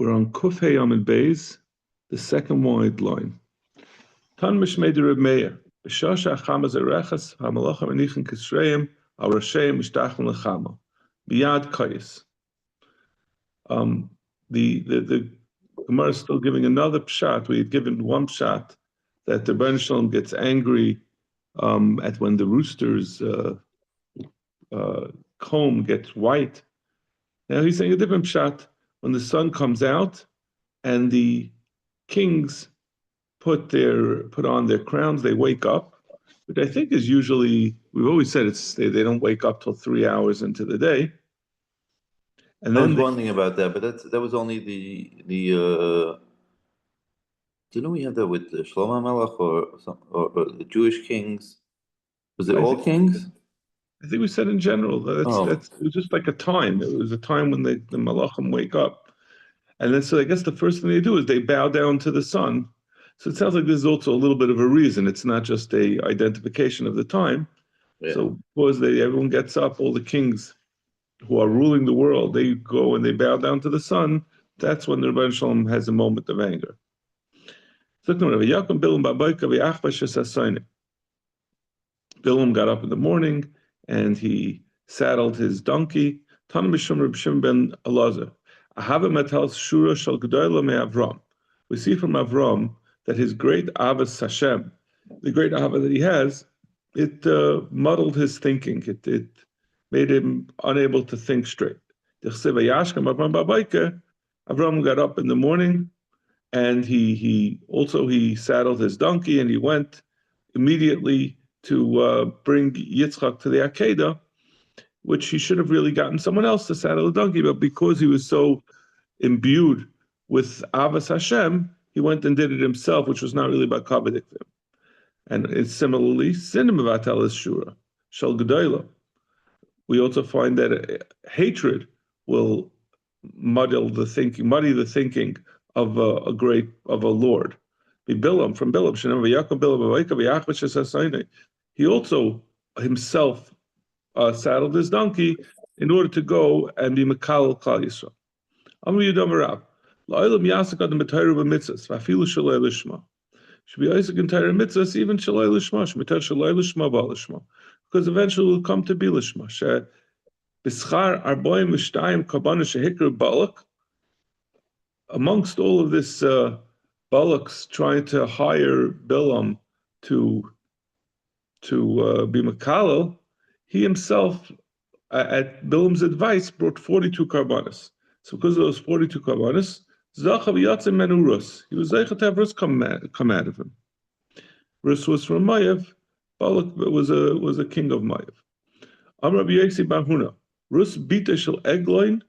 We're on Kuf Hey Amid Beis, the second wide line. Tan Mishmei de Reb Meir, B'shasha Chamas Erechas, HaMalachim Anichin Kisreim, Al Rasheim Mishtachim Lechama, Biyad Kayis. The Gemara is still giving another pshat. We had given one pshat that the Rebbeinu Shalom gets angry at when the rooster's comb gets white. Now he's saying a different pshat. When the sun comes out and the kings put on their crowns, they wake up, which I think is usually, we've always said they don't wake up till 3 hours into the day. And then I was wondering about that, but that was only the didn't we have that with Shlomo Melech or the Jewish kings? Was it all kings? I think we said in general that it was just like a time. It was a time when the Malachim wake up. And then so I guess the first thing they do is they bow down to the sun. So it sounds like there's also a little bit of a reason. It's not just a identification of the time. Yeah. So because everyone gets up, all the kings who are ruling the world, they go and they bow down to the sun. That's when the Rebbeinu Shalom has a moment of anger. Bilam got up in the morning and he saddled his donkey. We see from Avram that his great Avos Hashem, the great Ava that he has, it muddled his thinking. It made him unable to think straight. Avram got up in the morning and he saddled his donkey and he went immediately to bring Yitzchak to the Akedah, which he should have really gotten someone else to saddle the donkey, but because he was so imbued with Avos Hashem, he went and did it himself, which was not really by Kabbadik. And it's similarly, Sinim Vatal is Shura, Shal Gedolah. We also find that hatred will muddy the thinking of a Lord. From Bilam, he also himself saddled his donkey in order to go and be Makal Klal Yisrael. Amru Yudam Rav, La'olam Yasek Adam b'Torah b'mitzvos, v'afilu shaloi lishma. Should be Isaac in Torah mitzvahs, even shaloi lishma. Should be Torah shaloi lishma ba'lishma, because eventually it will come to be lishma. She b'schar arboim v'shtayim kabbalah shehikru balak. Amongst all of this, Balak's trying to hire Bilam to be Makalel. He himself, at Bilam's advice, brought 42 karbanos. So because of those 42 karbanos, Zachav Yatzim Menu Rus. He was zeichet to have Rus come out of him. Rus was from Mayev. Balak was a king of Mayev. Amar Rabbi Yosi bar Huna. Rus bita shel Egloin.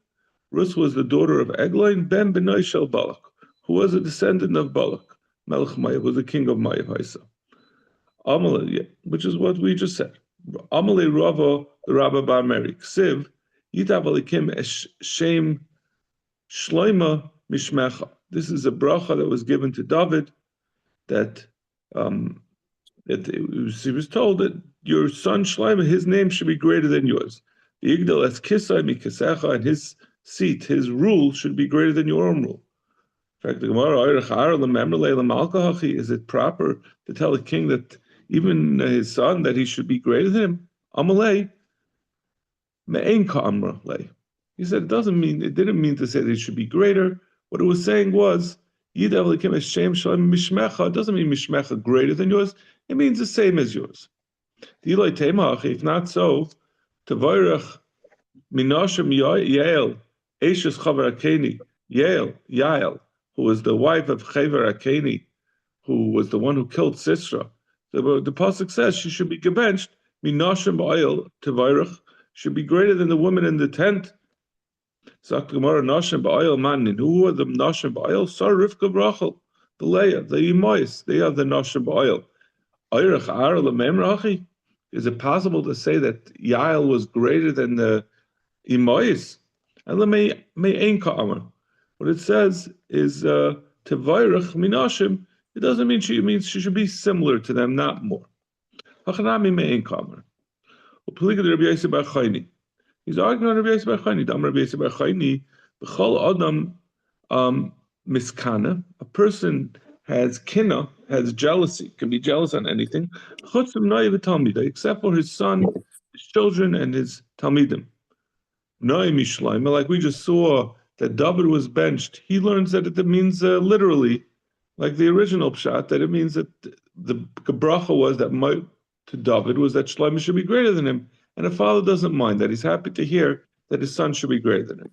Rus was the daughter of Egloin ben Benoi shel Balak, who was a descendant of Balak. Melech Mayev was the king of Mayev Haisa. Amalei, which is what we just said. Amalei Rava, the Rabba bar Meri. Ksiv, Yitav alikim Shem Shloima Mishmecha. This is a bracha that was given to David that he was told that your son Shloima, his name should be greater than yours. The Yigdal as Kisai Mikasecha, and his seat, his rule should be greater than your own rule. In fact, the Gemara, is it proper to tell a king that even his son that he should be greater than him? Amalei, me'ein ka'amra lei. He said it didn't mean to say that he should be greater. What it was saying was, Yidav likim es shem shalom mishmecha. It doesn't mean mishmecha greater than yours. It means the same as yours. If not so, Tavarach Minashem Yael, Eshes Chavar Akeni, Yael, who was the wife of Chavar Akeni, who was the one who killed Sisra. The pasuk says she should be gebenched. Minashem Ba'el Tavarach should be greater than the woman in the tent. Sagt Gemara, Nashem Ba'el Manin. Who are the Nashem Ba'el? Sar Rivka Brachel, the Leah, the Yimois. They are the Nashem Ba'el. Eirach Ar Lememrachi. Is it possible to say that Yael was greater than the Yimois? And Me'ein Ka'amar. What it says is Tevairach Minashim. It doesn't mean she should be similar to them, not more. Hachanami Me'ein Ka'amar. U'peligad Rabbi Yosef bar Chayni. He's arguing on Rabbi Yosef bar Chayni. Dam Rabbi Yosef bar Chayni. B'chol Adam miskana. A person has kina, has jealousy, can be jealous on anything, except for his son, his children, and his talmidim. Like we just saw that David was benched. He learns that it means literally, like the original pshat, that it means that the bracha was that to David was that Shlomo should be greater than him, and the father doesn't mind that. He's happy to hear that his son should be greater than him.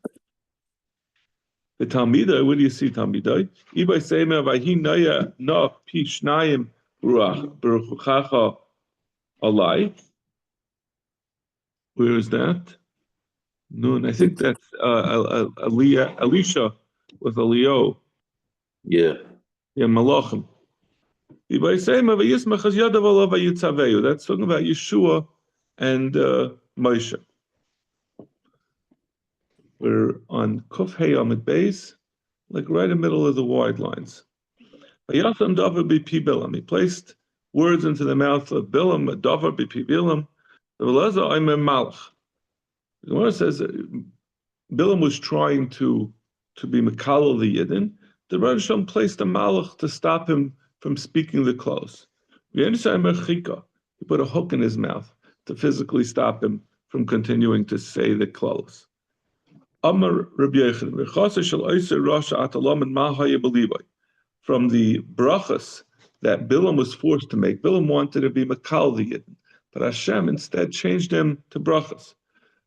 The Talmidai, where do you see Talmidai? Ibai Seima Vahinaya No Pishnayim Ruach Beruchacha Alai. Where is that? Nun, I think that's Elisha with Elio. Yeah. Yeah, Malachim. That's talking about Yeshua and Moshe. We're on Kuf Hey Amid Beis, like right in the middle of the wide lines. He placed words into the mouth of Bilam, Davar b'pi Bilam. The Gemara says Bilam was trying to be Mekal the Yidden. The Rebbe Shalom placed a malach to stop him from speaking the close. He put a hook in his mouth to physically stop him from continuing to say the close. From the brachas that Bilam was forced to make, Bilam wanted to be Mekal the Yidden, but Hashem instead changed him to brachas.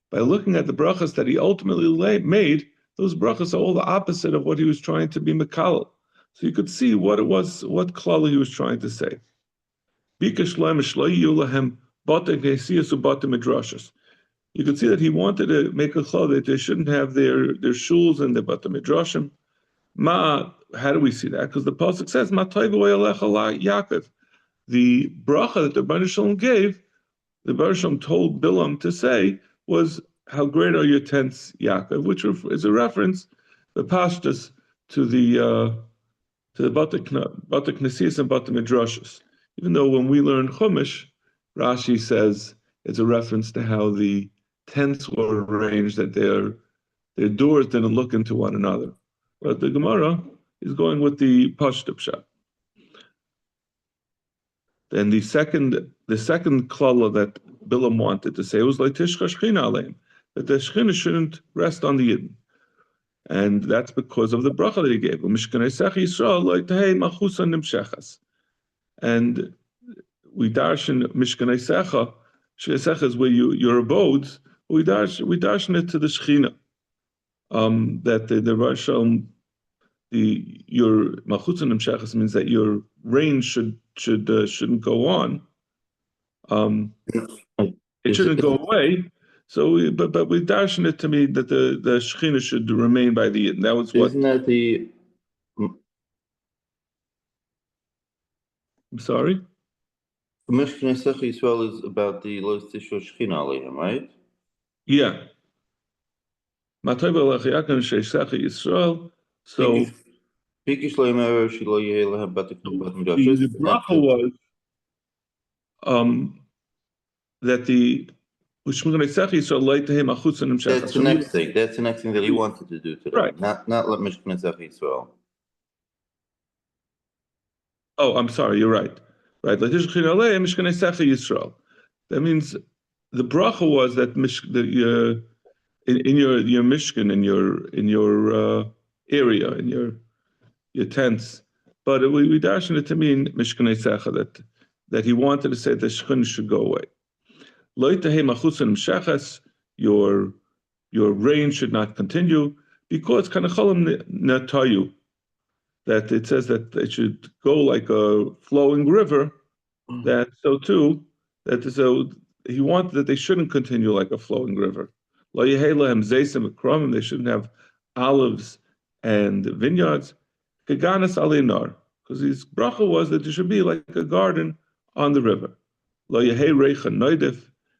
By looking at the brachas that he ultimately made, those brachas are all the opposite of what he was trying to be Mekal. So you could see what it was, what klala he was trying to say. You could see that he wanted to make a klala that they shouldn't have their shuls and their bata midrashim. How do we see that? Because the pasuk says, "Ma toivu alecha Yaakov." The bracha that the Rebbeinu Shalom gave, the Rebbeinu Shalom told Bilam to say was, "How great are your tents, Yaakov," which is a reference, the pashtus, to the bata knesias and bata midrashis. Even though when we learn Chumash, Rashi says it's a reference to how the tents were arranged, that their doors didn't look into one another. But the Gemara is going with the Pashtup shot. Then the second klala that Bilam wanted to say was like Tishcha Shechina Aleim, that the Shechina shouldn't rest on the Yidden. And that's because of the bracha that he gave. And we darshan Mishkanei Secha, Secha is where your abodes, we darshan it to the Shechina. That the Rosh your Malchus and Nimshachas means that your reign shouldn't go on. It shouldn't go away. So, but we darshan it to me that the Shechina should remain by the Yidden. That was what. Isn't that the? I'm sorry. Mishkan Esech Yisrael is about the Los Tisho Shechina Aleim, right? Yeah. Matay B'Alech Yaakov Sheisech Yisrael. So the bracha was that the that's the next thing. That's the next thing that he wanted to do to them. Right. Not let Mishkan Esech Yisrael. Oh, I'm sorry. You're right. Right. That means the bracha was that in your mishkan, in your area, in your tents. But we darshan it to mean mishkanei secha, that he wanted to say that shechina should go away. Your reign should not continue because kanachalim natayu, that it says that it should go like a flowing river. That so too, that so he wanted that they shouldn't continue like a flowing river. They shouldn't have olives and vineyards. Kaganas alinar, because his bracha was that there should be like a garden on the river.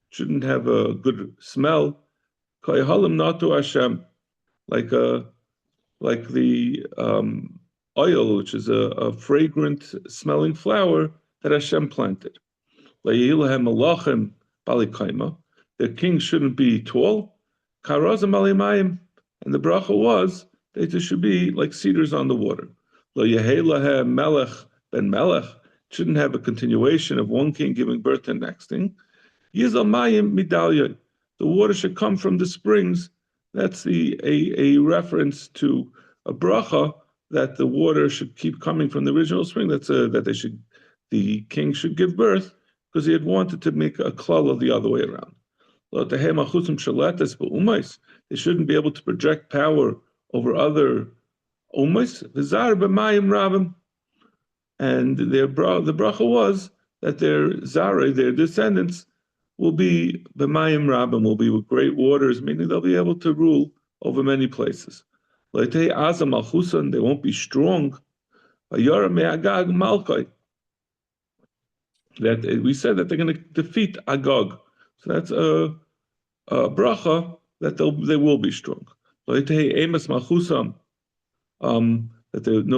Shouldn't have a good smell. Like the oil, which is a fragrant smelling flower that Hashem planted. The king shouldn't be tall. And the bracha was They should be like cedars on the water. Lo yehei lahem melech ben melech, shouldn't have a continuation of one king giving birth to the next king. Yizal mayim midalya, the water should come from the springs. That's a reference to a bracha that the water should keep coming from the original spring. The king should give birth because he had wanted to make a klala the other way around. They shouldn't be able to project power over other ummos. And the bracha was that their their descendants, will be b'mayim rabim, will be with great waters, meaning they'll be able to rule over many places. They won't be strong. That we said that they're going to defeat Agag. So that's a bracha that they will be strong. That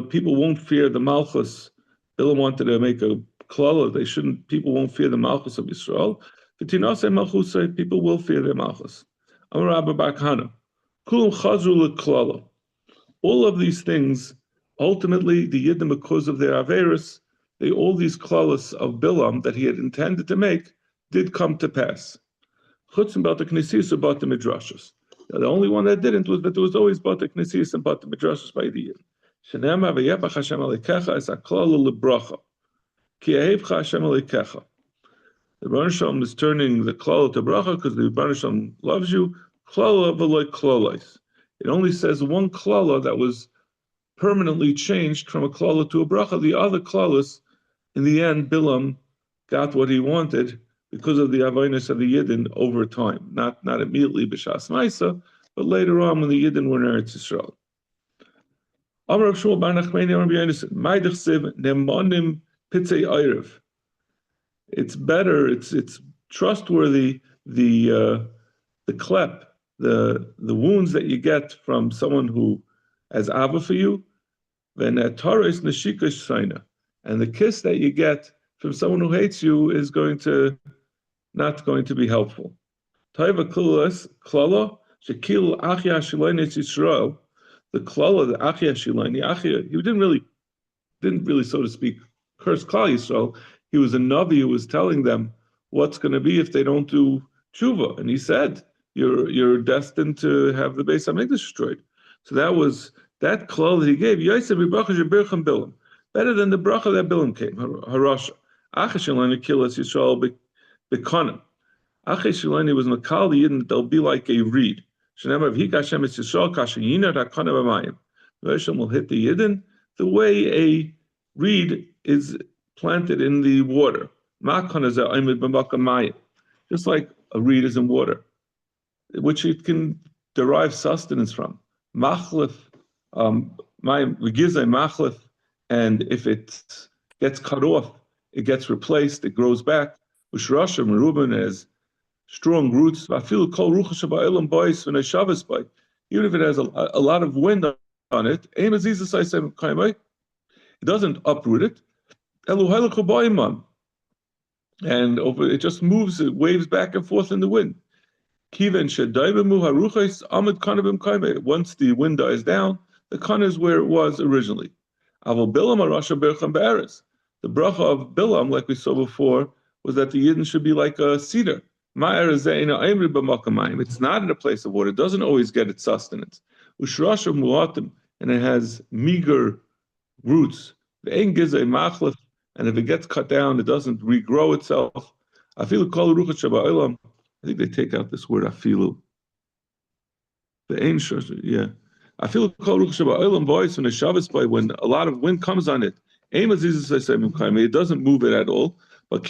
people won't fear the Malchus. Bilam wanted to make a klala. People won't fear the Malchus of Israel. People will fear their Malchus. All of these things, ultimately, the Yidden, because of their Averis, all these klalas of Bilam that he had intended to make, did come to pass. The only one that didn't was that there was always Bata Knesiyas and Bata Midrashas by the Yidden. The Rebbeinu Shalom is turning the klala to bracha because the Rebbeinu Shalom loves you. Klala v'loy klolais. It only says one klala that was permanently changed from a klala to a bracha. The other klalas, in the end, Bilam got what he wanted because of the avonos of the Yidden over time. Not immediately b'shas ma'isa, but later on when the Yidden were in Eretz Yisrael. Amar Rav Shmuel bar Nachmani Amar Rabbi Yonasan, Ma'idach siv ne'monim pitzei oyrev. It's better. It's trustworthy. The klep, the wounds that you get from someone who has ava for you, then taris neshikash saina, and the kiss that you get from someone who hates you is not going to be helpful. Taiva klala shekil achya shilonis Yisrael, the klala, the achya shiloni achya. He didn't really, so to speak, curse Klal Yisrael. He was a Navi who was telling them what's going to be if they don't do tshuva. And he said, you're destined to have the Beis HaMikdash destroyed. So that was that klal that he gave. Better than the bracha that Bilam came. Harasha. Achashilani kilas Yisrael bekanim. Achashilani was makal the Yidden that they'll be like a reed. Shenema v'hik Hashem es Yisrael kashayina hakana b'mayim. Hashem will hit the Yidden the way a reed is planted in the water. Just like a reed is in water, which it can derive sustenance from. Machlif, machlif, and if it gets cut off, it gets replaced, it grows back. Ushrashim Reuben has strong roots. Even if it has a lot of wind on it, it doesn't uproot it. And it just moves, it waves back and forth in the wind. Once the wind dies down, the kana is where it was originally. The bracha of Bilam, like we saw before, was that the Yidden should be like a cedar. It's not in a place of water, it doesn't always get its sustenance. And it has meager roots. And if it gets cut down, it doesn't regrow itself. I think they take out this word afilu. Yeah. I feel voice when a Shabbos by when a lot of wind comes on it. It doesn't move it at all. But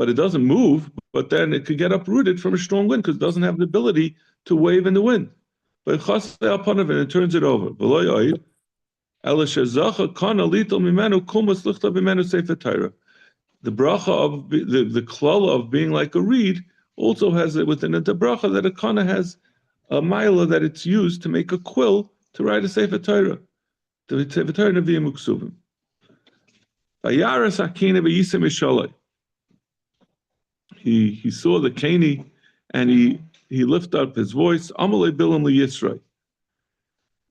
it doesn't move, but then it could get uprooted from a strong wind because it doesn't have the ability to wave in the wind. But it turns it over. The bracha of the klala of being like a reed also has it within it the bracha that a kana has a mila that it's used to make a quill to write a Sefer Torah. The Sefer Torah Nevi'im Uksuvim. He saw the Kani and he he lifted up his voice. Amalei Bilam Yisrael.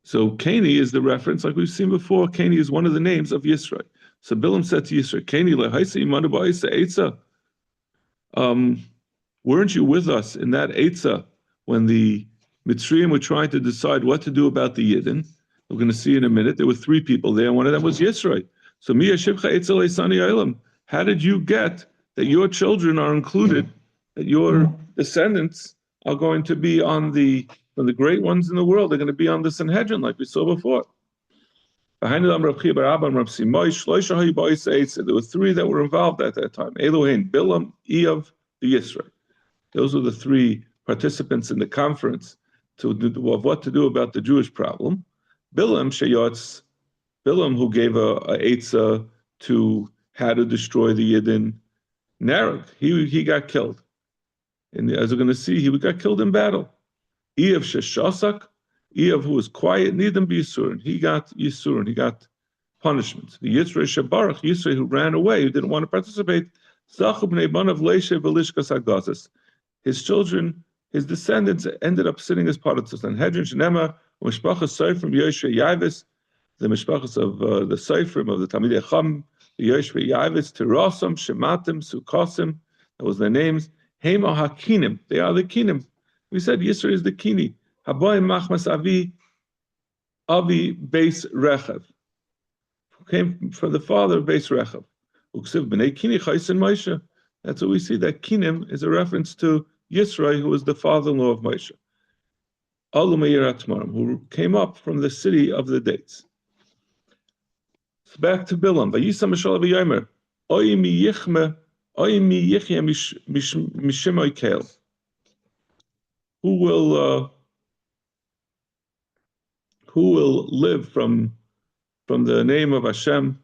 So Kani is the reference, like we've seen before. Kani is one of the names of Yisrael. So Bilam said to Yisrael, Kani lehaisa imanu ba'isa eitza. Weren't you with us in that Eitzah when the Mitzrayim were trying to decide what to do about the Yidden? We're going to see in a minute. There were three people there, and one of them was Yisrael. So Miya Shivcha Eitzel Eisani Olam. How did you get that your children are included, that your descendants are going to be on the great ones in the world? They're going to be on the Sanhedrin, like we saw before. There were three that were involved at that time. Elohein, Bilam, Eav, the Yisrael. Those were the three participants in the conference of what to do about the Jewish problem. Bilam Sheyotz, Bilam, who gave a eitzah to how to destroy the Yidden, Narag, he got killed. And as we're going to see, he got killed in battle. Eav Sheshasak, Eav, who was quiet, Nidam B'Yisurin, he got Yisurin, he got punishment. The Yitzray Shabarach, Yisrael, who ran away, who didn't want to participate, his children, his descendants, ended up sitting as part of the Sanhedrin. Shenema, Mishpachas Seifrim, Yoshe Yavis, the Mishpachas of the Seifrim, of the Talmidei Chacham, the Yoshe Yavis, Tirasam, Shematim, Sukosim, that was their names. Hema HaKinim, they are the Kinim. We said Yisrael is the Kini. Haboim Machmas Avi Beis Rechav, who came from the father of Beis Rechav. Uksiv B'nei Kini Chaysin Moshe. That's what we see, that Kinim is a reference to Yisrael, who was the father-in-law of Moshe. Alumayir Atmarim, who came up from the city of the dates. So back to Bilam. Vayisam Mishal V'yomer, Oy mi yichme, Oy mi yichye mishimoy kel. Who will live from the name of Hashem?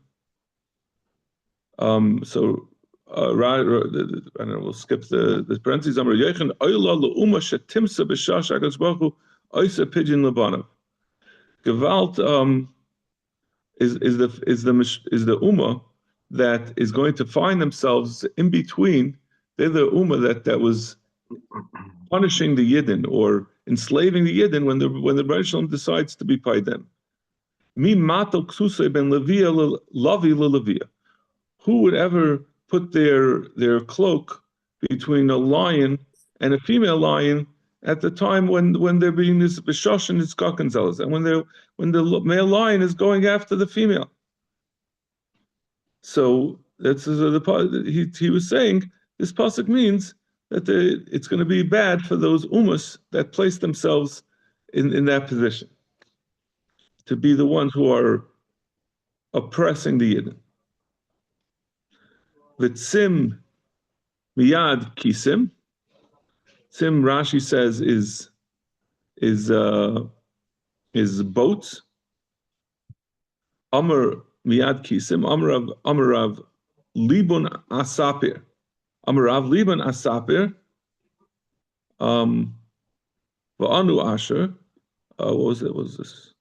I don't know, we'll skip the parentheses. Amar Yechan Oyla le'uma shetimsa b'shash Akadosh Baruch Hu oisa pidyon lebanav. Gewalt is the Ummah that is going to find themselves in between. They're the Ummah that was punishing the Yidden or enslaving the Yidden when the Rebbe Shalom decides to be paidem. Mi matal ksusay ben levia lavi lelevia. Who would ever put their cloak between a lion and a female lion at the time when they're being this bishosh and itzkak and zealous, and when the male lion is going after the female? So that's he was saying this pasuk means that it's going to be bad for those ummas that place themselves in that position, to be the ones who are oppressing the Yidden. V'tzim miyad kisim. Tzim, Rashi says, is boats. Amar miyad kisim. Amarav libun asapir. Amarav libun asapir. Va'anu asher. What was it? What was this?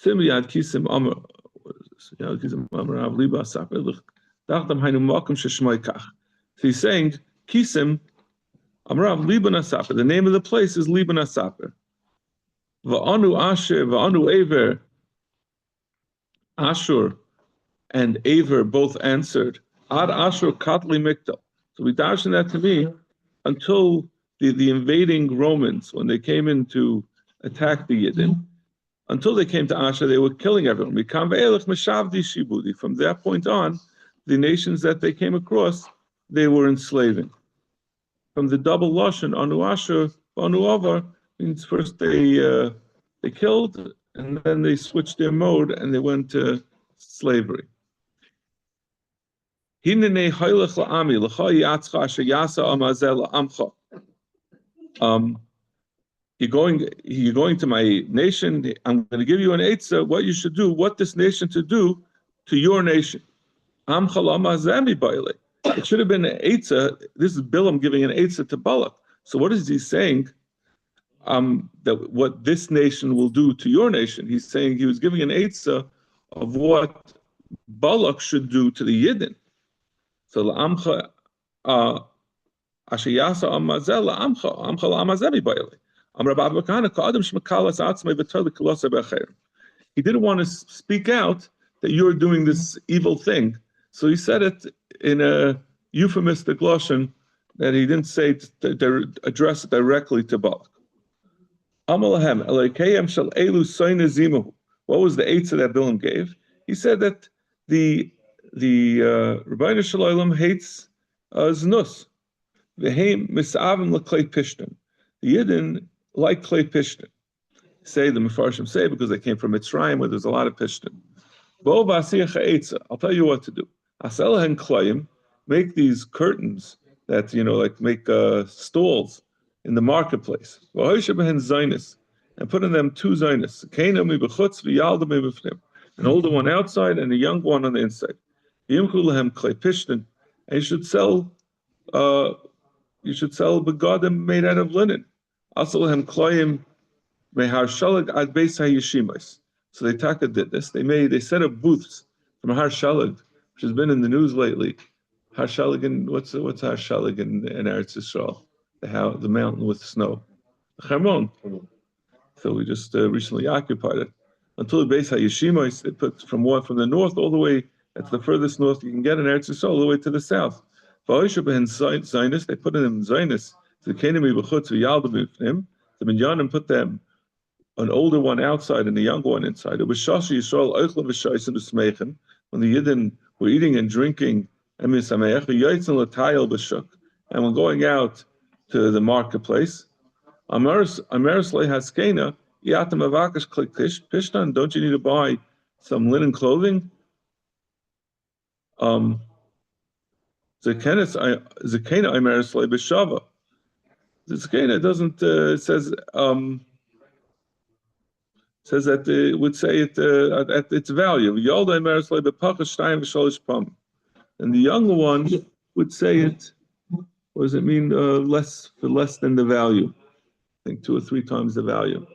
Tzim miyad kisim. Amar. What is this? Miyad kisim. Amarav libun asapir. So he's saying, Kisim, Amrav Liban Asaper. The name of the place is Liban Asaper. Va'anu Asher, Va'anu Aver. Ashur and Aver both answered, Ad Ashur Katli Mikdal. So we darshan that to me until the invading Romans, when they came in to attack the Yidden, until they came to Asher, they were killing everyone. From that point on, the nations that they came across, they were enslaving. From the double lashon, Anu Asher, Anu Avar, means first they killed, and then they switched their mode and they went to slavery. You're going to my nation. I'm going to give you an eitzah, what you should do, what this nation to do to your nation. It should have been an eitzah. This is Bilam giving an eitzah to Balak. So what is he saying? That what this nation will do to your nation. He's saying he was giving an eitzah of what Balak should do to the Yidden. So la'amcha ashayasa amazel la'amcha la'amazemi ba'ilei. He didn't want to speak out that you're doing this evil thing, so he said it in a euphemistic lashon that he didn't say to address it directly to Balak. What was the eitzah that Bilam gave? He said that the Rebbeinu Shalom hates znus. V'heim misavim l'klei pishtim. The Yidden like klei pishtim. Say the Mefarshim say because they came from Mitzrayim where there's a lot of pishtim. Bo v'asiyach ha'etzah. I'll tell you what to do. Aselahen klayim. Make these curtains that like make stalls in the marketplace. And put in them two zaynis. An older one outside and a young one on the inside. And you should sell begadim made out of linen. So they did this. They set up booths from Har Shalag, which has been in the news lately. Har Shalag, what's Har Shalag in Eretz Yisrael? The mountain with snow. The Hermon. So we just recently occupied it. Until the Beis HaYeshimos, they put from the north all the way, that's the furthest north you can get in Eretz Yisrael, all the way to the south. They put in Zionist, the Minyanim put them, an older one outside and a younger one inside. It was Shashi Yisrael, when the Yidden were eating and drinking, and when going out to the marketplace, don't you need to buy some linen clothing? The Zakena doesn't says that it would say it at its value. And the younger one would say it. What does it mean? Less than the value. I think 2 or 3 times the value.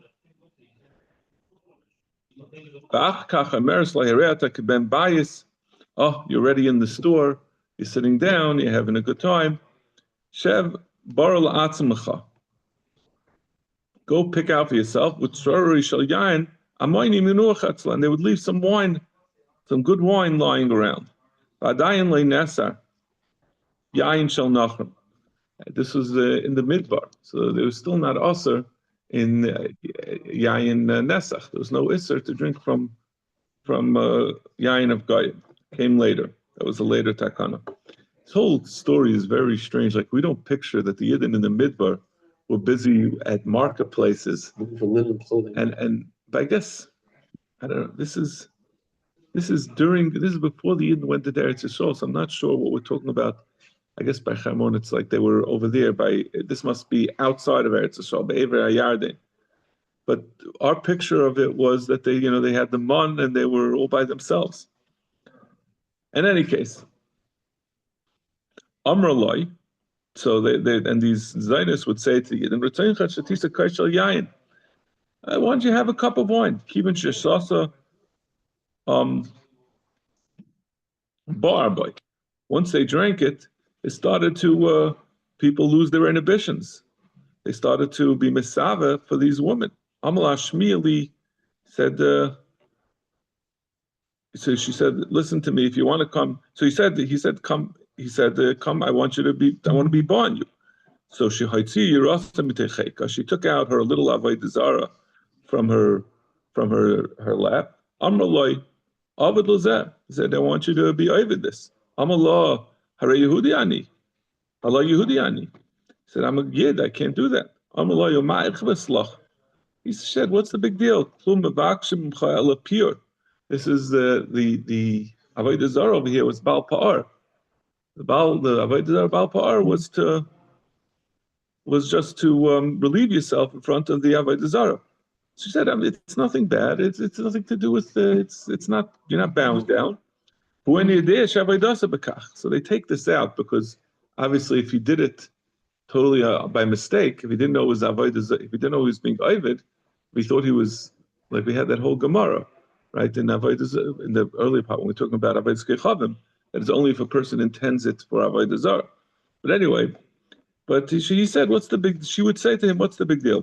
Oh, you're already in the store. You're sitting down. You're having a good time. Go pick out for yourself with strawberry shal yain. And they would leave some wine, some good wine lying around. This was in the midbar, so there was still not aser in yain nesach. There was no iser to drink from yain of goyim. Came later. That was a later takana. This whole story is very strange. Like we don't picture that the Yidden in the midbar were busy at marketplaces for linen clothing. But I guess I don't know. This is before the Yidden went to Eretz Yisrael. So I'm not sure what we're talking about. I guess by Chamon it's like they were over there. This must be outside of Eretz Yisrael, by Ever Ayarden. But our picture of it was that they had the mon and they were all by themselves. In any case, Amralai. So they and these Zionists would say to the Yidden, why don't you have a cup of wine? Kibin sheshasa bar boy. Once they drank it, it started to people lose their inhibitions. They started to be mesava for these women. Amala Shmieli said. So she said, "Listen to me. If you want to come." So he said, "Come." He said, "Come. I want to be bar on you." So she took out her little avodah zara from her lap. Amrloi avad lozeh. He said, "I want you to be over this." Amallah hare Yehudi ani, Allah Yehudi ani. He said, "I'm a yid. I can't do that." Amallah yoma'ich v'slach. He said, "What's the big deal? Klum mevakshim chayal pure." This is the avodah zara over here was Baal Pa'ar. The avodah zara Baal Pa'ar was just to relieve yourself in front of the avodah zara. She said, "It's nothing bad. It's nothing to do with it's not. You're not bound down." So they take this out because obviously, if he did it totally by mistake, if he didn't know it was avodah zara, if he didn't know he was being oived, we thought he was like we had that whole Gemara. Right in the earlier part when we're talking about avodas kechavim, that it's only if a person intends it for avodah zara. But anyway, But he said, "What's the big?" She would say to him, "What's the big deal?"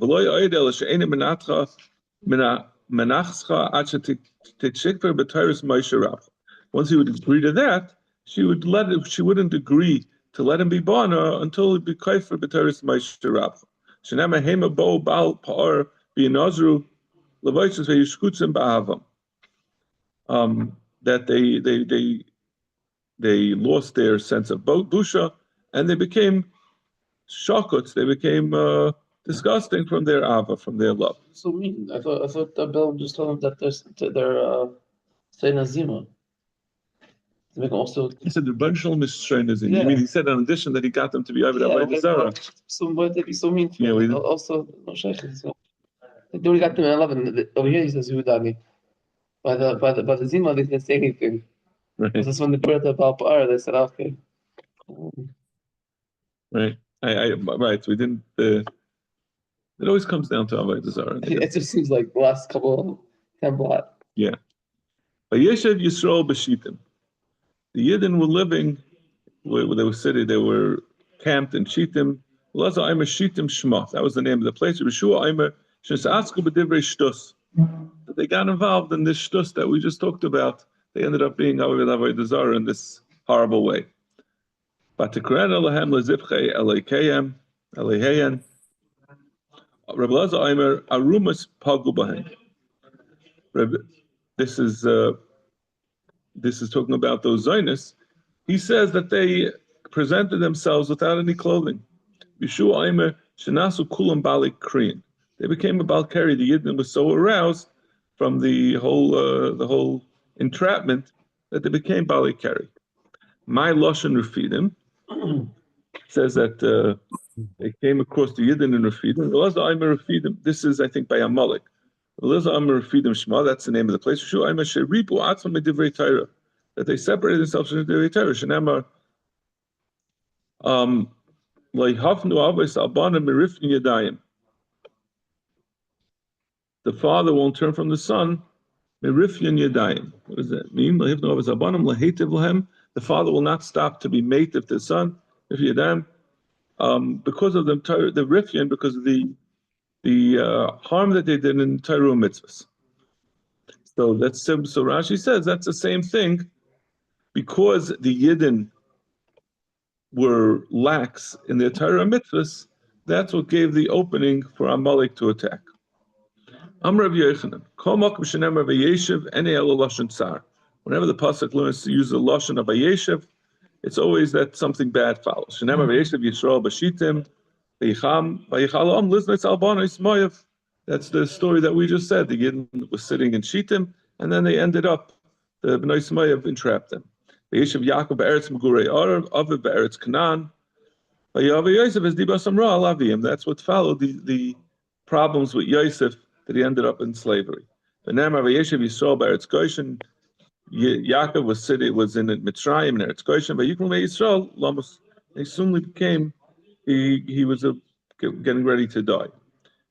Once he would agree to that, she would let him. She wouldn't agree to let him be born until he'd be kaifer b'tayris Moshe Rabcha. Shenema hema bo bal par b'nazru levayitzes v'yishkutzim ba'avam. That they lost their sense of busha and they became shakuts. They became disgusting from their ava, from their love. So mean. I thought Bill just told them that they're saying Azima. To make them also. He said the bunchel misstrainers. Yeah. You mean he said in addition that he got them to be over Yeah, Zara? so why would they be so mean to Yeah, him? we- Also, no shaykhs. They only got them at 11. Over here he says Yehudani. By the Zima they didn't say anything. Right. This when they brought the Balpar, they said okay. Right. Right. We didn't. It always comes down to Avodah Zarah. It just seems like the last couple 10 blot. Yeah. But Yeshev Yisrael b'Shitim. The Yidden were living where they were sitting. They were camped in Shittim. Laza Aimer Shittim Shma. That was the name of the place. Yeshua Aimer Shesatzku b'Divrei Shtus. They got involved in this shtus that we just talked about. They ended up being Avodah Zarah in this horrible way. Batikran Elohem lezivchei Elokeim Eloheyen. Rabbi Laza Aimer Arumas Pagu Bahem. This is talking about those Zionists. He says that they presented themselves without any clothing. Yeshua Aimer Shenasu Kulam Balik Kriyan. They became a Balkari. The Yidden was so aroused from the whole entrapment that they became Balikari. My Lashon Refidim says that they came across the Yidden in Refidim. This is, I think, by Amalek. That's the name of the place. That they separated themselves from the Divrei Torah. Shenamar, the father won't turn from the son. What does that mean? The father will not stop to be mate of the son. Because of the Rifyan, because of the harm that they did in Torah mitzvahs. So Rashi says that's the same thing, because the Yidden were lax in their Torah mitzvahs. That's what gave the opening for Amalek to attack. Amr Rav Yochanan, Kol Makom Shenemar Vayeshev Enei Elo Lashon Tsar. Whenever the pasuk learns to use the lashon of Vayeshev, it's always that something bad follows. Shenemar Vayeshev Yisrael Bashitim Vayicham Vayichalam Liznitz Albanos Moav. That's the story that we just said. The Yidden was sitting in Shittim, and then they ended up, the Bnei Smayav entrapped them. Vayeshev Yaakov Be'eretz Megurei Arav Aviv Be'eretz Canaan. Vayav Yosef as Dibas Amra Alavim. That's what followed the problems with Yosef, that he ended up in slavery. V'namar Vayeshev Yisrael Be'eretz Goshen. Yaakov was in Mitzrayim and Eretz Goshen. Vayikrum Yisrael Lamos. He soon became. He was getting ready to die.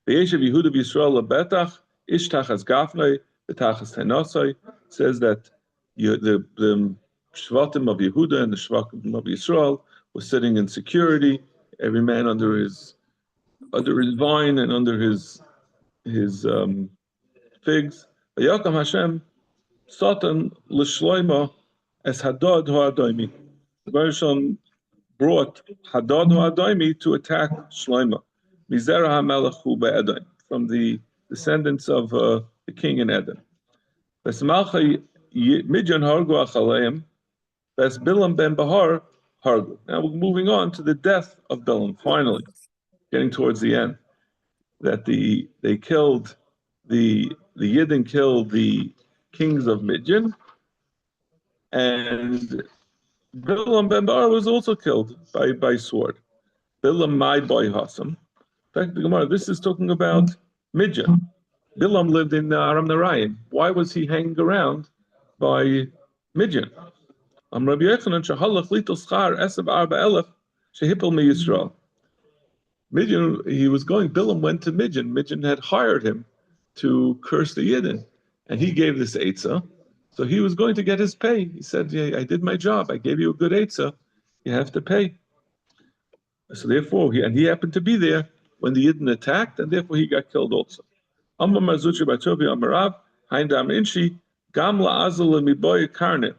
V'yeshev Yehuda Yisrael lebetach ish tachas gafnei betachas tenosai. Says that the shvatim of Yehuda and the shvatim of Yisrael were sitting in security, every man under his vine and under his figs. V'yakam Hashem Satan l'shloima as Hadad ha'adaimi. The Baruch brought Hadad ha'adaimi to attack Shloima. Mizera ha'melech hu be'edom, from the descendants of the king in Edom. V'smalcha Midyan hargu achaleim, v'es Bilam ben Bahar hargu. Now we're moving on to the death of Bilam, finally, getting towards the end. That the Yidden killed the kings of Midyan, and Bilam ben Bahar was also killed by sword. Bilam my boy Hassam. In fact, the Gemara, this is talking about Midyan. Bilam lived in Aram Narayan. Why was he hanging around by Midyan? Rabbi Yochanan shahalach litul schar esav arba elef shehipel mi Yisrael. Midyan, Bilam went to Midyan. Midyan had hired him to curse the Yidden, and he gave this eitzah. So he was going to get his pay. He said, yeah, I did my job. I gave you a good eitzah. You have to pay. So therefore, he happened to be there when the Yidden attacked, and therefore he got killed also. Amma Marzuchi Batovi Amarav, Haindam Inchi, Gamla Azal Miboy Karne.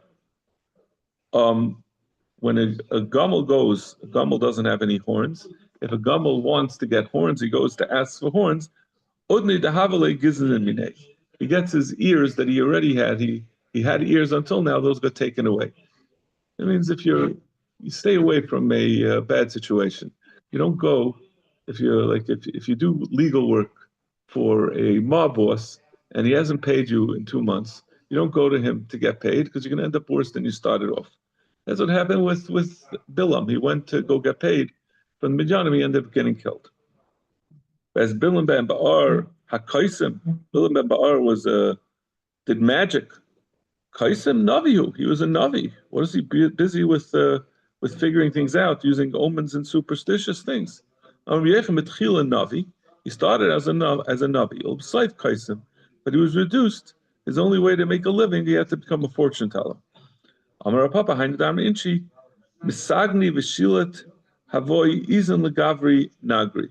When a gumel goes, a gumel doesn't have any horns. If a gumel wants to get horns, he goes to ask for horns. Odni Dahavale Gizlin. He gets his ears that he already had. He had ears until now, those got taken away. It means if you stay away from a bad situation. You don't go if you do legal work for a mob boss and he hasn't paid you in 2 months. You don't go to him to get paid because you're going to end up worse than you started off. That's what happened with Bilam. He went to go get paid from the Midyanim. He ended up getting killed. As Bilam ben Ba'ar Hakaisim, Bilam ben Ba'ar did magic. Kaisim Navihu, he was a Navi. What is he busy with figuring things out, using omens and superstitious things? Navi. He started as a Navi, Besides Kaisim, but he was reduced. His only way to make a living, he had to become a fortune teller. Amar Papa Hainadam Inchi, Misagni Vishilat Havoi Izan Legavri Nagri.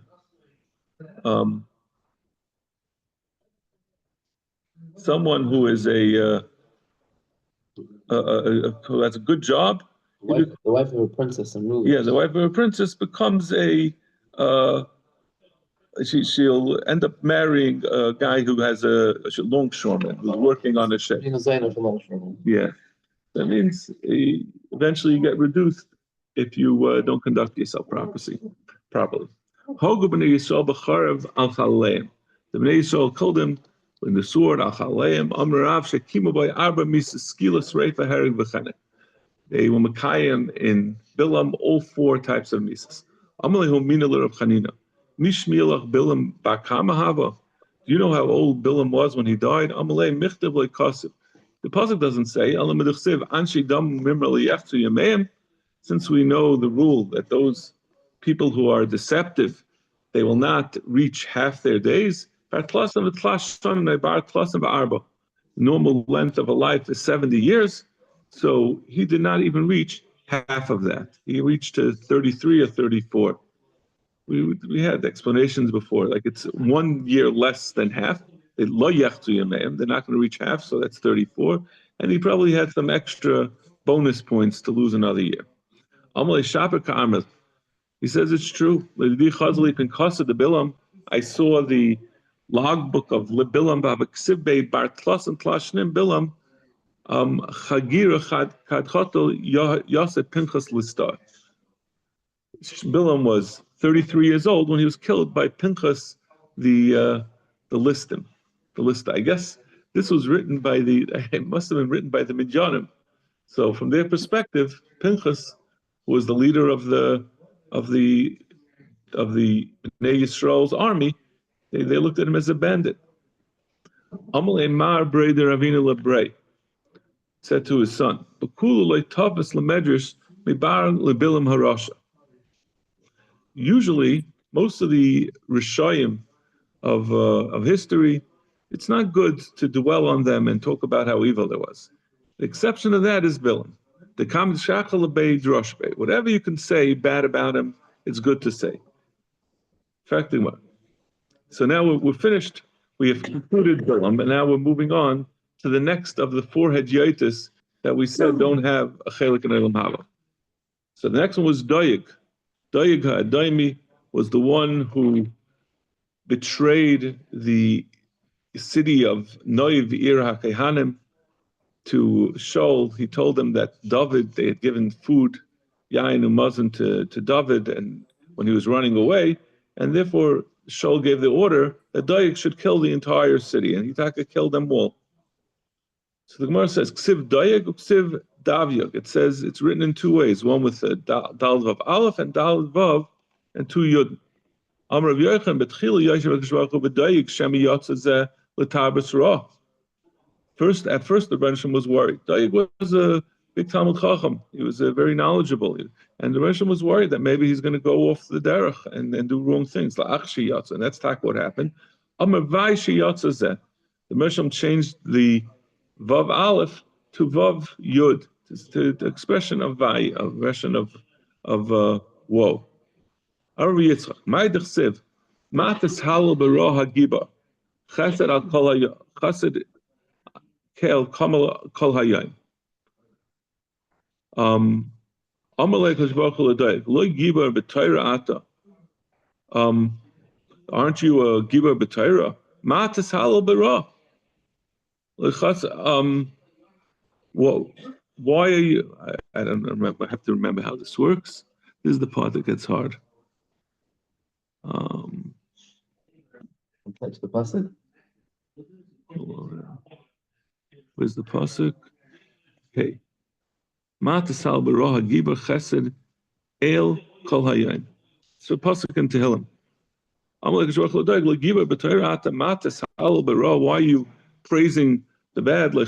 Someone who is who has a good job. The wife of a princess and ruler. Yeah, the wife of a princess becomes she'll end up marrying a guy who has a longshoreman who's working on a ship. Yeah, that means eventually you get reduced if you don't conduct yourself properly. Hogu b'nei Yisrael b'charev al chaleim. The b'nei Yisrael killed him with the sword al chaleim. Amarav shekimu by arba misas skilas reifa herring v'chenek. They were Makayim in Bilam, all 4 types of misas. Amalehu minala Rav Chanina. Mishmielach Bilam bakamahava. Do you know how old Bilam was when he died? Amalei michtav le'kasiv. The pasuk doesn't say, Anshi dam mimrali yachtu yameim. Since we know the rule that those people who are deceptive, they will not reach half their days. The normal length of a life is 70 years. So he did not even reach half of that. He reached to 33 or 34. We had explanations before, like it's 1 year less than half. They're not going to reach half, so that's 34. And he probably had some extra bonus points to lose another year. He says it's true. I saw the logbook of Bilam Babaksibbe Bartlas and Tlashnim Bilam. Bilam was 33 years old when he was killed by Pinchas, the Listim. The list. I guess this was written by it must have been written by the Midyanim. So from their perspective, Pinchas, who was the leader of the Bnei Yisrael's army, they looked at him as a bandit. Amalei Mar Brei de Ravina Lebrei said to his son, usually, most of the Rishayim of history, it's not good to dwell on them and talk about how evil there was. The exception to that is Bilam. The Kam Shachal Bei Droshbe. Whatever you can say bad about him, it's good to say. So now we're finished. We have concluded Bilam, and now we're moving on to the next of the 4 Hedyatis that we said don't have a chelik in Elam Haba. So the next one was Doyeg. Doyeg HaAdaimi was the one who betrayed the city of Noiv Ir HaKehanim to Shaul. He told them that David, they had given food, Yain Umazon to David, and when he was running away, and therefore Shaul gave the order that Doyeg should kill the entire city, and Hitaka killed them all. So the Gemara says, Ksiv Doyeg, Ksiv Davyog. It says it's written in 2 ways, one with a Dal Vav Aleph and Dal Vav and 2 Yud. Amar Rav Yochanan betchila Yoshev HaKadosh Baruch Hu b'Doyeg Shemi Yotzeh L'Tarbas Ra. At first, the Rebbe was worried. Doyeg was a big Talmud Chacham. He was very knowledgeable. And the Rebbe was worried that maybe he's going to go off the derech and do wrong things. And that's what happened. Amar Vai Sheyotzeh. The Rebbe changed the Vav Aleph to Vav Yud, to the expression of Vai, a version of woe. Amar Yitzchak, my dechsev, matas halal beroha giba, chesed al kol hayom, chesed kel kol hayom. Amalek Hashbach Ladayik, Lo Gibar B'Tayra Ata. Aren't you a Gibar B'Tayra? Matas Halal Bara. Why are you? I don't remember. I have to remember how this works. This is the part that gets hard. Touch the pasuk. Where's the pasuk? Okay. Matas Halal Bara Gibar Chesed El Kol Hayom. So pasuk in Tehillim. Why are you praising the bad? Don't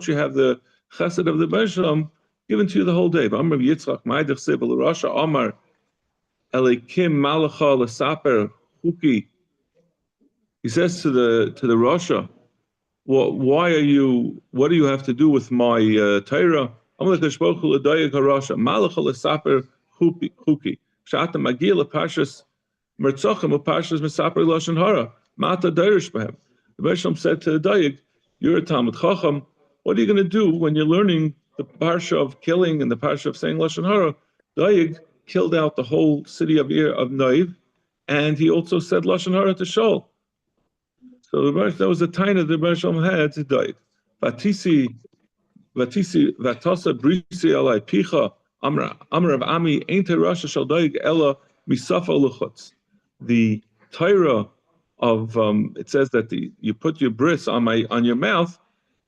you have the chesed of the Basham given to you the whole day? He says to the Rasha, what do you have to do with my Torah? Shata Magila Pashas Mertzachim or Pashas Mesaper Lashon Hara. Mata Dirish Behem. The Bishlam said to the Dayik, you're a Talmud Chacham. What are you going to do when you're learning the Parsha of killing and the Parsha of saying Lashon Hara? Dayik killed out the whole city of Noiv, and he also said Lashon Hara to Shaul. So that was the taina the Bishlam had to Dayik. Vatisi Vatasa Brisi Alai Picha. Amr of Ami ain't a Rasha shall daig ella misafa luchotz. The Torah of it says that you put your bris on your mouth.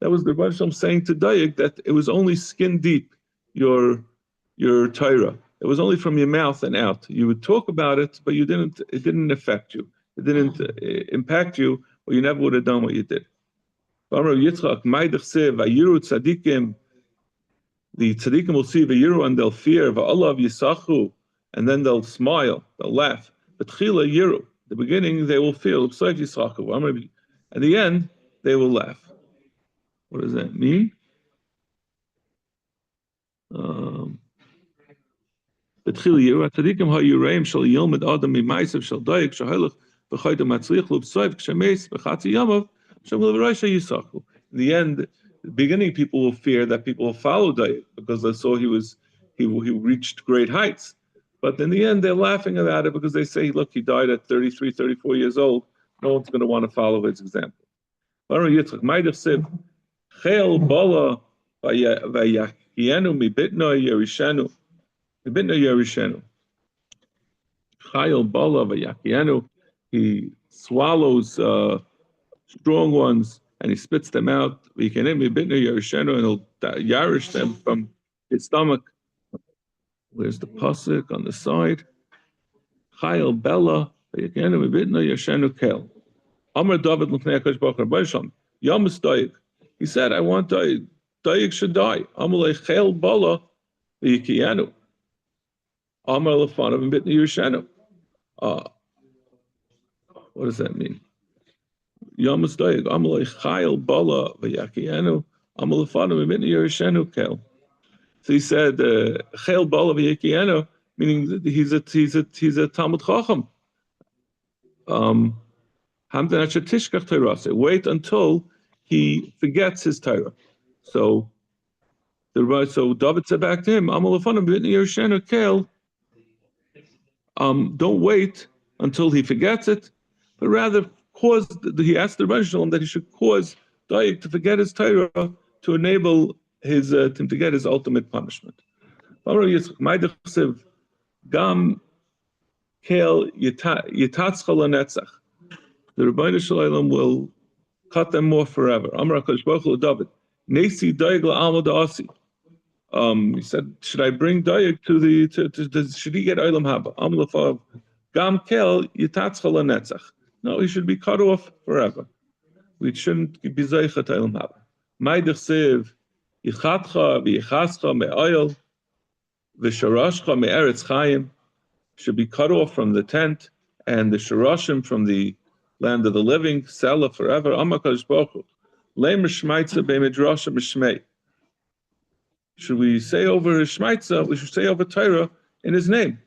That was the Rebbe Shalom saying to Daig that it was only skin deep your Torah. It was only from your mouth and out. You would talk about it, but it didn't affect you. It didn't impact you, or you never would have done what you did. Amr Yitzchak Maidach Sev Vayiru Tzadikim. The tzaddikim will see v'yiru and they'll fear v'alav yisachu, and then they'll smile, they'll laugh. But chila yiru, the beginning they will fear l'psayv yisachu, at the end they will laugh. What does that mean? But chila yiru tzaddikim ha'yireim shal yilmed adam mimaisav shal dayik shahalach v'chayda matzliach l'psayv kshameis v'chatzi yamav shal l'v'raisha yisachu. In the end, the beginning, people will fear that people will follow David because they saw he reached great heights. But in the end, they're laughing about it because they say, look, he died at 33, 34 years old. No one's going to want to follow his example. He swallows strong ones and he spits them out. And he'll yarish them from his stomach. Where's the pasuk on the side? Chayil Bella, Amar David Yamas Daig. He said, I want Daig. Daig should die. Amalei Chayil Bella, V'yikiyanu. Amar Lefanav and Bitna Yerishanu. What does that mean? Yamas Daig, Amalei Chayil Bala V'Yakianu, Amal Lefanav and Bitna Yerishanu Kel. So he said, Chayil Bala V'Yakianu, meaning that he's a Talmud Chacham. Wait until he forgets his Torah. So David said back to him, don't wait until he forgets it, but rather he asked the Rebbe Shalom that he should cause Daik to forget his Torah to enable him to get his ultimate punishment. The Rebbeinu Shalom will cut them off forever. He said, should I bring Dayak should he get Olam Haba? Gam kel yitatzcha lenetzach. No, he should be cut off forever. We shouldn't be zeichet Olam Haba. Maidich sev yichatcha v'yichascha me'oil v'sharashcha me'eretz chayim, should be cut off from the tent and the sharashim from the land of the living, Selah forever. Amakadosh Baruch Hu. Leimer shmaitza be'midrasha b'shmei. Should we say over his shmaitza? We should say over Torah in his name.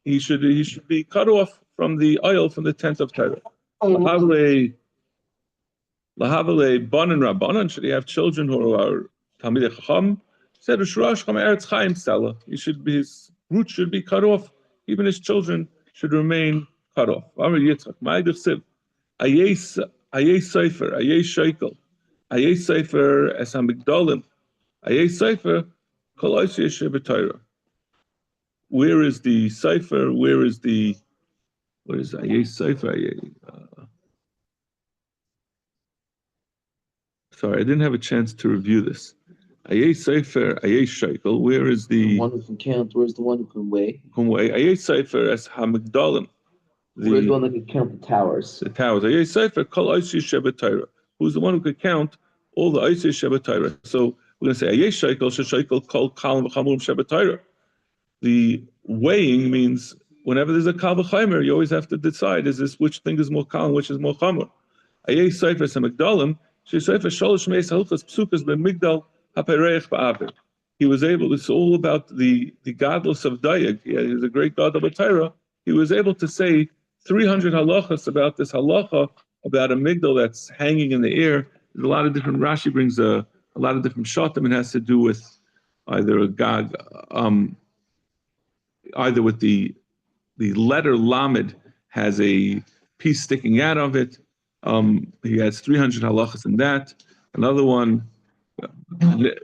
He should be cut off from the oil from the tent of Torah. Lahavle banan rabbanan, should he have children who are Talmidei Chacham? Said Ushrash Cham Eretz Chaim Stella. His roots should be cut off. Even his children should remain cut off. Amar Yitzchak, Ma'idach Siv, Ayei Sefer, Ayei Shekel, Ayei Sefer Es HaMigdalim, Ayei Sefer Kol Ois Yeshe B'Torah. Where is the Sefer? Where is Ayei Sefer? Sorry, I didn't have a chance to review this. Ayei Sefer, Ayei Shekel, where is the one who can count? Where's the one who can weigh? Ayei Sefer Es HaMigdalim. Where's the one that can count the towers? The towers. Ayei Sefer Kol Ois Yeshe B'Torah. Who's the one who could count all the Ois Yeshe B'Torah? So we're going to say Ayei Shekel, Shekel Kol Kalam V'Chamurim Sheb'Torah. The weighing means whenever there's a kal v'chaimer, you always have to decide: is this which thing is more kal and which is more chamer? Ayei Sefer Samigdalim, she Sefer Shalosh Meis Halchas Psukas BeMigdal HaPereich BaAvir. He was able. It's all about the godless of Dayag. He was a great god of the Torah. He was able to say 300 halachas about this halacha about a migdal that's hanging in the air. There's a lot of different. Rashi brings a lot of different shatim. It has to do with either a gag. Either with the letter lamed has a piece sticking out of it. He has 300 halachas in that. Another one,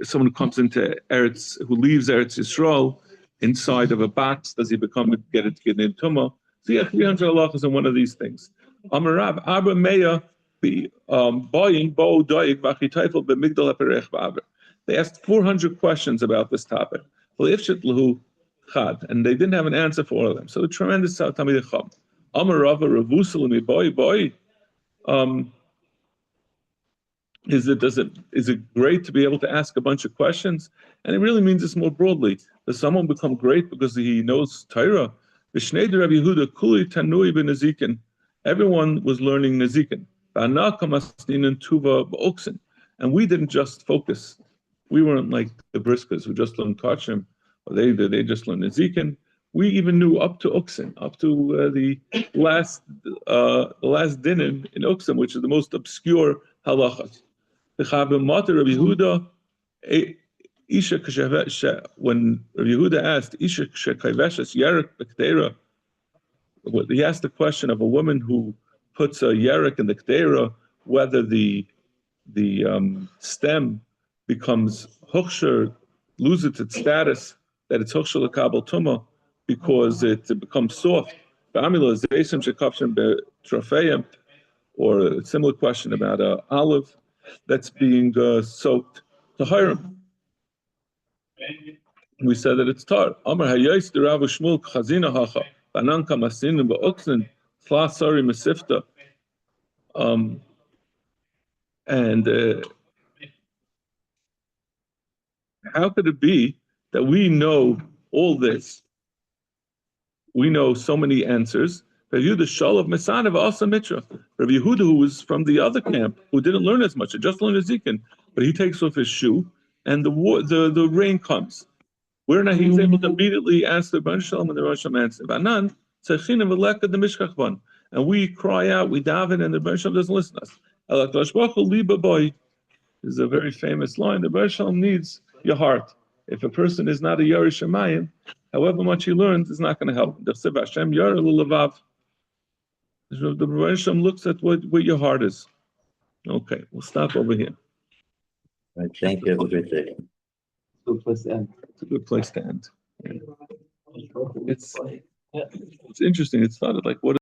someone who comes into Eretz, who leaves Eretz Yisrael inside of a box, does he get it in Tumah? So he has 300 halachas in one of these things. Amarav Abba Meya buying bo doig v'achitayfel b'migdal haperech b'aver. They asked 400 questions about this topic. And they didn't have an answer for all of them. So a tremendous Talmidei Chacham. Amarava Ravusal boy. Is it great to be able to ask a bunch of questions? And it really means this more broadly. Does someone become great because he knows Torah? V'shnei Rabbi Yehuda kuli tanui b'nezikin. Everyone was learning nezikin. And we didn't just focus. We weren't like the Briskas who just learned Kachim. They just learned Nezikin. We even knew up to Uksin, up to the last din in Uksin, which is the most obscure halachas. When Rabbi Yehuda asked Isha Kshekayveshes Yerek B'Kdeira, he asked the question of a woman who puts a yerek in the Kdeira, whether the stem becomes huksher, loses its status, that it's huksher l'kabel tumah, because it becomes soft. Or a similar question about an olive that's being soaked to hiram. We said that it's tar. Amar hayais derav Shmuel chazina hacha banan kamasinu ba'oksin tlasari mesifta. And how could it be that we know all this? We know so many answers. Rabbi Yehuda Shalav Mesanav Asa Mitra. Rabbi Yehuda, who was from the other camp, who didn't learn as much, just learned Ezekiel, but he takes off his shoe, and the rain comes. Where now he's able to immediately ask the Rebbeinu Shalom, and the Rebbeinu Shalom answers. And we cry out, we daven, and the Rebbeinu Shalom doesn't listen to us. This is a very famous line. The Rebbeinu Shalom needs your heart. If a person is not a Yari Shemayim, however much he learns, is not going to help. The Rebbeinu Shalom looks at what your heart is. Okay, we'll stop over here. Right, thank you. Have a great day. Good place to end. It's a good place to end. It's interesting. It started like what